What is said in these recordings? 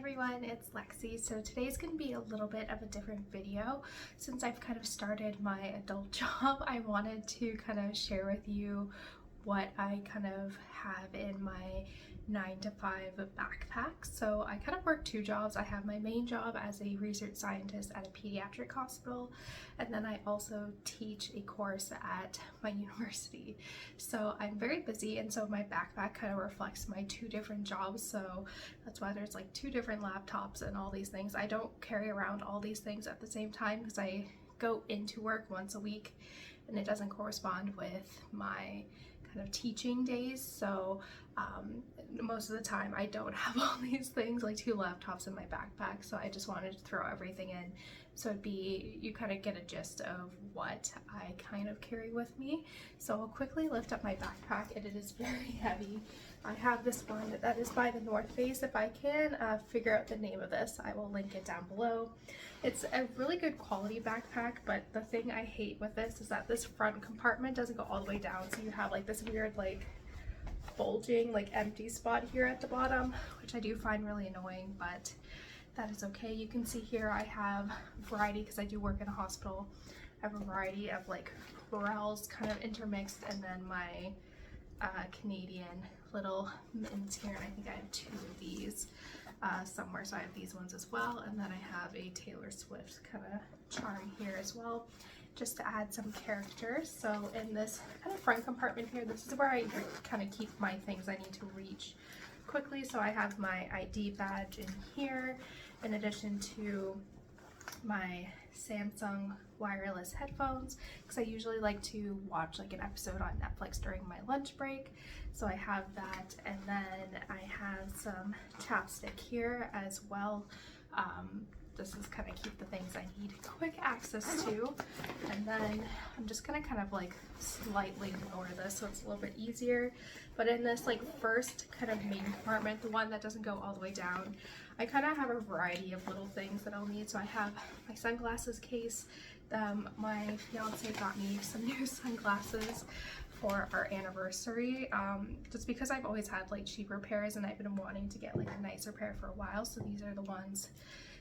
everyone, it's Lexie. So today's going to be a little bit of a different video. Since I've kind of started my adult job, I wanted to kind of share with you what I kind of have in my 9-to-5 backpack. So I kind of work two jobs. I have my main job as a research scientist at a pediatric hospital, and then I also teach a course at my university. So I'm very busy, and so my backpack kind of reflects my two different jobs. So that's why there's like two different laptops and all these things. I don't carry around all these things at the same time because I go into work once a week and it doesn't correspond with my kind of teaching days. So most of the time I don't have all these things, like two laptops in my backpack. So I just wanted to throw everything in so you kind of get a gist of what I kind of carry with me. So I'll quickly lift up my backpack, and it is very heavy. I have this one that is by the North Face. If I can figure out the name of this, I will link it down below. It's a really good quality backpack, but the thing I hate with this is that this front compartment doesn't go all the way down, so you have like this weird like bulging like empty spot here at the bottom, which I do find really annoying, but that is okay. You can see here I have variety because I do work in a hospital. I have a variety of like Purells kind of intermixed, and then my Canadian little mints here, and I think I have two of these somewhere, so I have these ones as well, and then I have a Taylor Swift kind of charm here as well, just to add some character. So in this kind of front compartment here, this is where I kind of keep my things I need to reach quickly. So I have my ID badge in here, in addition to my Samsung wireless headphones, because I usually like to watch like an episode on Netflix during my lunch break. So I have that, and then I have some chapstick here as well. This is kind of keep the things I need quick access to. And then I'm just gonna kind of like slightly lower this so it's a little bit easier. But in this like first kind of main compartment, the one that doesn't go all the way down, I kind of have a variety of little things that I'll need. So I have my sunglasses case. My fiance got me some new sunglasses for our anniversary, just because I've always had like cheaper pairs and I've been wanting to get like a nicer pair for a while. So these are the ones.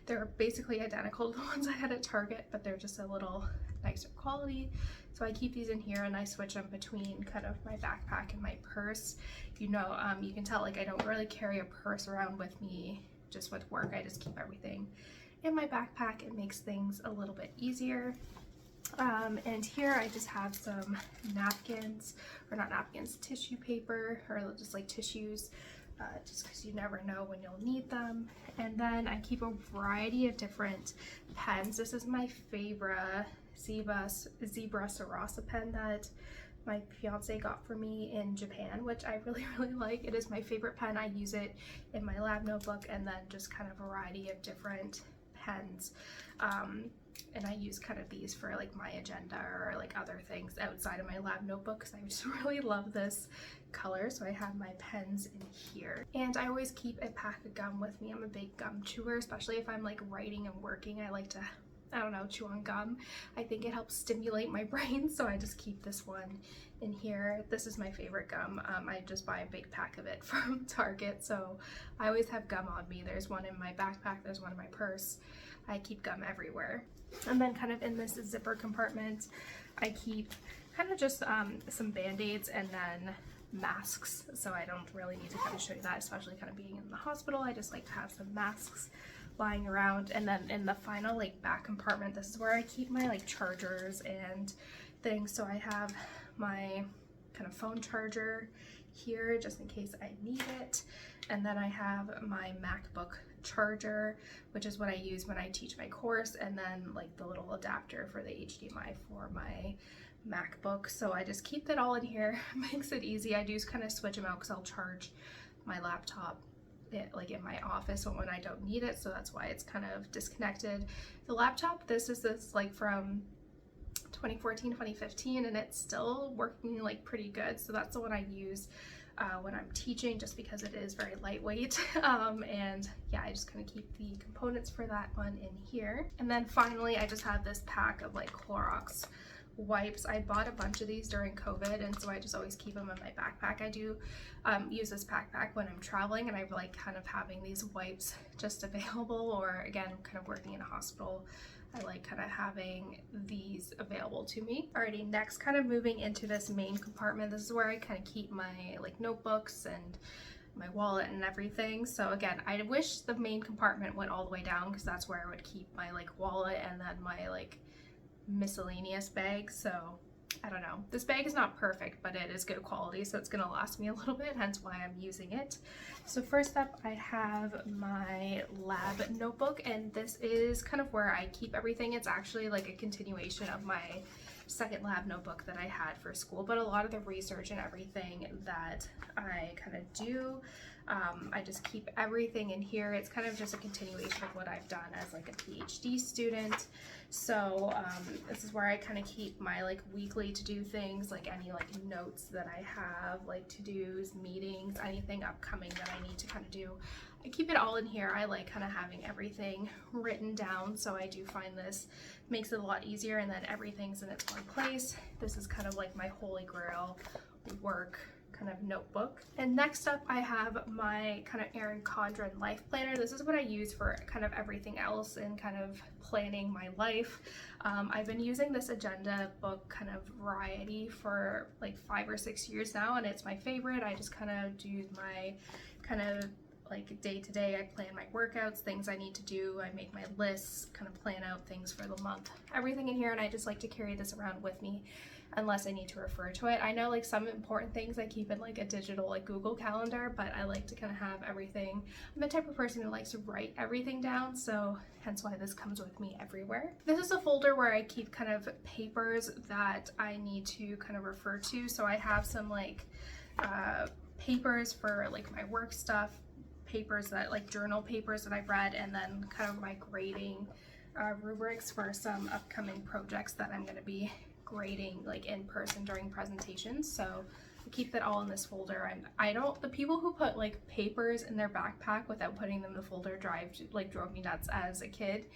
They're basically identical to the ones I had at Target, but they're just a little nicer quality. So I keep these in here, and I switch them between kind of my backpack and my purse. You know, you can tell like I don't really carry a purse around with me just with work. I just keep everything in my backpack. It makes things a little bit easier. And here I just have some napkins, or not napkins, tissue paper, or just like tissues, just because you never know when you'll need them. And then I keep a variety of different pens. This is my favorite Zebra Sarasa pen that my fiance got for me in Japan, which I really like. It is my favorite pen. I use it in my lab notebook, and then just kind of a variety of different pens. And I use kind of these for like my agenda or like other things outside of my lab notebook, because I just really love this color. So I have my pens in here, and I always keep a pack of gum with me. I'm a big gum chewer, especially if I'm like writing and working. I like to, I don't know, chew on gum. I think it helps stimulate my brain, so I just keep this one in here. This is my favorite gum. I just buy a big pack of it from Target, so I always have gum on me. There's one in my backpack, there's one in my purse. I keep gum everywhere. And then kind of in this zipper compartment, I keep kind of just some band-aids and then masks, so I don't really need to kind of show you that, especially kind of being in the hospital. I just like to have some masks lying around. And then in the final like back compartment, this is where I keep my like chargers and things. So I have my kind of phone charger here just in case I need it, and then I have my MacBook charger, which is what I use when I teach my course, and then like the little adapter for the HDMI for my MacBook. So I just keep that all in here. Makes it easy. I do kind of switch them out because I'll charge my laptop like in my office when I don't need it, so that's why it's kind of disconnected. The laptop, this is like from 2014, 2015, and it's still working like pretty good. So that's the one I use when I'm teaching, just because it is very lightweight. And yeah, I just kind of keep the components for that one in here. And then finally, I just have this pack of like Clorox wipes. I bought a bunch of these during COVID, and so I just always keep them in my backpack. I do use this backpack when I'm traveling, and I like kind of having these wipes just available, or again, kind of working in a hospital, I like kind of having these available to me. Alrighty, next kind of moving into this main compartment. This is where I kind of keep my like notebooks and my wallet and everything. So again, I wish the main compartment went all the way down, because that's where I would keep my like wallet and then my like miscellaneous bag. So I don't know, this bag is not perfect, but it is good quality, so it's gonna last me a little bit, hence why I'm using it. So first up, I have my lab notebook, and this is kind of where I keep everything. It's actually like a continuation of my second lab notebook that I had for school, but a lot of the research and everything that I kind of do, I just keep everything in here. It's kind of just a continuation of what I've done as like a PhD student. So this is where I kind of keep my like weekly to-do things, like any like notes that I have, like to-dos, meetings, anything upcoming that I need to kind of do. I keep it all in here. I like kind of having everything written down, so I do find this makes it a lot easier, and then everything's in its one place. This is kind of like my holy grail work kind of notebook. And next up, I have my kind of Erin Condren life planner. This is what I use for kind of everything else in kind of planning my life. I've been using this agenda book kind of variety for like 5 or 6 years now, and it's my favorite. I just kind of do my kind of like day to day. I plan my workouts, things I need to do. I make my lists, kind of plan out things for the month, everything in here. And I just like to carry this around with me unless I need to refer to it. I know like some important things I keep in like a digital like Google Calendar, but I like to kind of have everything. I'm the type of person who likes to write everything down, so hence why this comes with me everywhere. This is a folder where I keep kind of papers that I need to kind of refer to. So I have some like papers for like my work stuff, papers that like journal papers that I've read, and then kind of my grading rubrics for some upcoming projects that I'm going to be grading like in person during presentations. So I keep that all in this folder. And I don't, the people who put like papers in their backpack without putting them in the folder drove me nuts as a kid.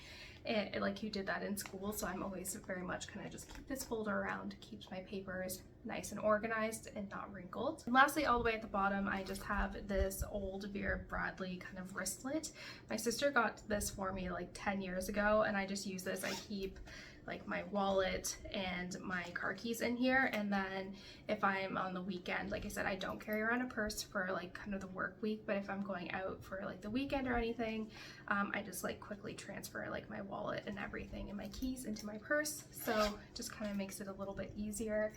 It like you did that in school, so I'm always very much kind of just keep this folder around, keeps my papers nice and organized and not wrinkled. And lastly, all the way at the bottom, I just have this old Vera Bradley kind of wristlet. My sister got this for me like 10 years ago, and I just use this. I keep like my wallet and my car keys in here, and then if I'm on the weekend, like I said, I don't carry around a purse for like kind of the work week, but if I'm going out for like the weekend or anything, I just like quickly transfer like my wallet and everything and my keys into my purse, so it just kind of makes it a little bit easier.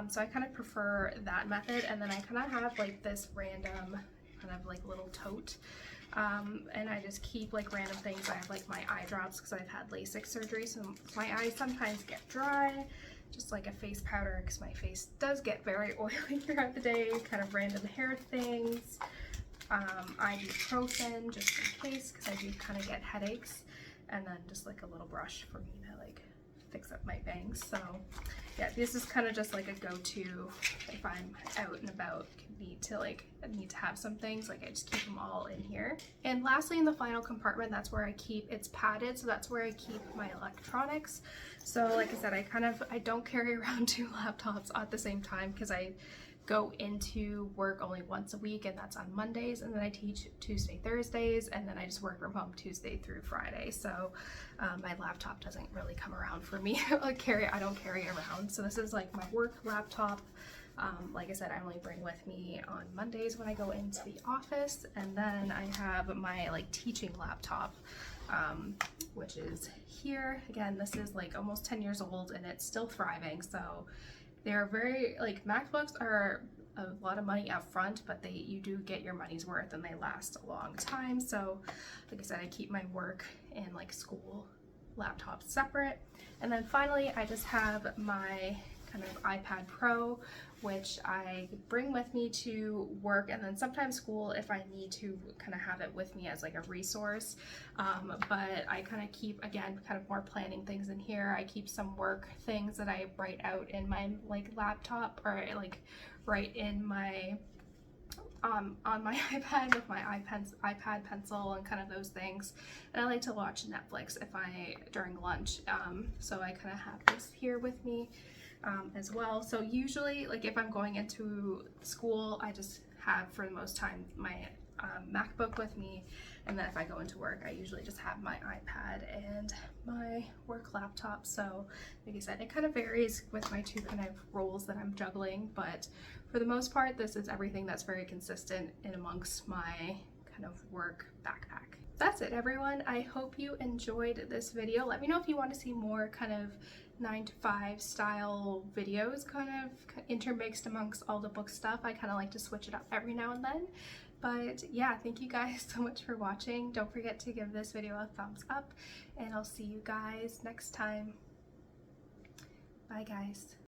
So I kind of prefer that method. And then I kind of have like this random kind of like little tote, and I just keep like random things. I have like my eye drops because I've had LASIK surgery, so my eyes sometimes get dry. Just like a face powder because my face does get very oily throughout the day. Kind of random hair things. Ibuprofen just in case, because I do kind of get headaches, and then just like a little brush for me to like fix up my bangs. So yeah, this is kind of just like a go-to if I'm out and about, need to have some things. Like I just keep them all in here. And lastly, in the final compartment, that's where I keep, it's padded, so that's where I keep my electronics. So like I said, I don't carry around 2 laptops at the same time, because I go into work only once a week, and that's on Mondays, and then I teach Tuesday, Thursdays, and then I just work from home Tuesday through Friday. So my laptop doesn't really come around for me. I don't carry it around. So this is like my work laptop. Like I said, I only bring with me on Mondays when I go into the office, and then I have my like teaching laptop, which is here. Again, this is like almost 10 years old, and it's still thriving. So they're very, like, MacBooks are a lot of money up front, but you do get your money's worth, and they last a long time. So like I said, I keep my work and like school laptops separate. And then finally, I just have my kind of iPad Pro, which I bring with me to work, and then sometimes school if I need to kind of have it with me as like a resource. But I kind of keep, again, kind of more planning things in here. I keep some work things that I write out in my like laptop, or like write in my on my iPad with my iPad pencil and kind of those things. And I like to watch Netflix during lunch. So I kind of have this here with me as well. So usually, like if I'm going into school, I just have for the most time my MacBook with me, and then if I go into work, I usually just have my iPad and my work laptop. So like I said, it kind of varies with my two kind of roles that I'm juggling, but for the most part, this is everything that's very consistent in amongst my kind of work backpack. That's it, everyone. I hope you enjoyed this video. Let me know if you want to see more kind of 9 to 5 style videos kind of intermixed amongst all the book stuff. I kind of like to switch it up every now and then. But yeah, thank you guys so much for watching. Don't forget to give this video a thumbs up, and I'll see you guys next time. Bye guys.